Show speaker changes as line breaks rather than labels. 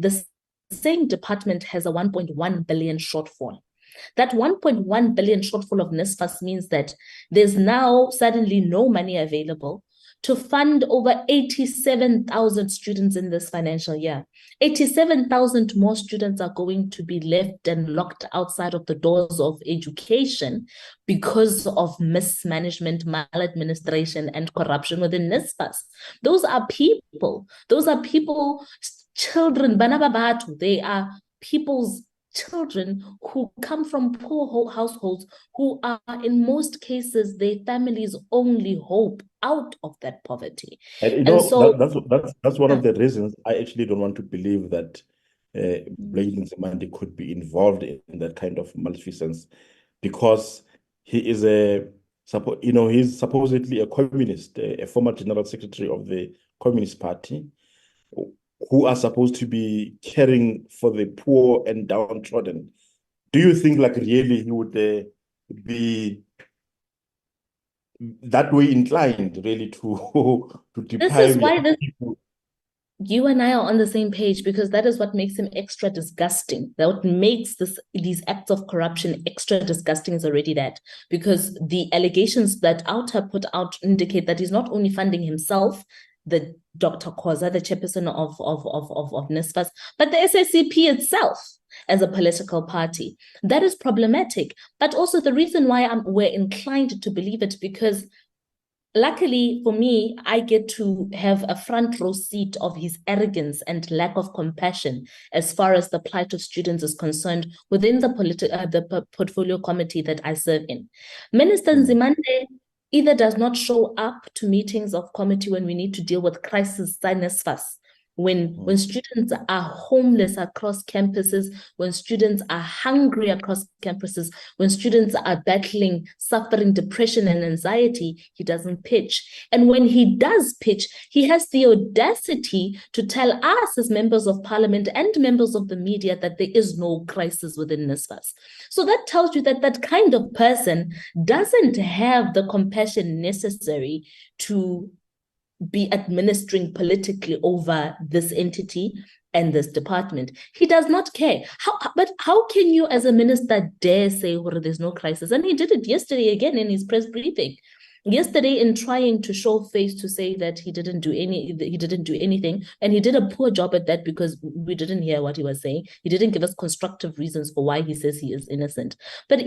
the same department has a 1.1 billion shortfall. That 1.1 billion shortfall of NSFAS means that there's now suddenly no money available to fund over 87,000 students in this financial year. 87,000 more students are going to be left and locked outside of the doors of education because of mismanagement, maladministration, and corruption within NSFAS. Those are people, children, banababatu, they are people's children who come from poor households, who are in most cases their families' only hope out of that poverty.
And so that's one of the reasons I actually don't want to believe that President Nzimande could be involved in that kind of malfeasance, because he is he's supposedly a communist, a former general secretary of the Communist Party, who are supposed to be caring for the poor and downtrodden. Do you think, like, really he would be that way inclined, really, to deprive?
This is why you and I are on the same page, because that is what makes him extra disgusting. That what makes these acts of corruption extra disgusting is already that, because the allegations that OUTA put out indicate that he's not only funding himself, the Dr. Khosa, the chairperson of NSFAS, but the SSCP itself as a political party. That is problematic. But also the reason why we're inclined to believe it, because luckily for me, I get to have a front row seat of his arrogance and lack of compassion as far as the plight of students is concerned within the portfolio committee that I serve in. Minister Nzimande either does not show up to meetings of committee when we need to deal with crisis NSFAS, when students are homeless across campuses, when students are hungry across campuses, when students are suffering depression and anxiety, he doesn't pitch. And when he does pitch, he has the audacity to tell us as members of parliament and members of the media that there is no crisis within NSFAS. So that tells you that that kind of person doesn't have the compassion necessary to be administering politically over this entity and this department. He does not care. But how can you as a minister dare say, well, there's no crisis? And he did it yesterday again in his press briefing. Yesterday, in trying to show face to say that he didn't do anything, and he did a poor job at that because we didn't hear what he was saying. He didn't give us constructive reasons for why he says he is innocent. But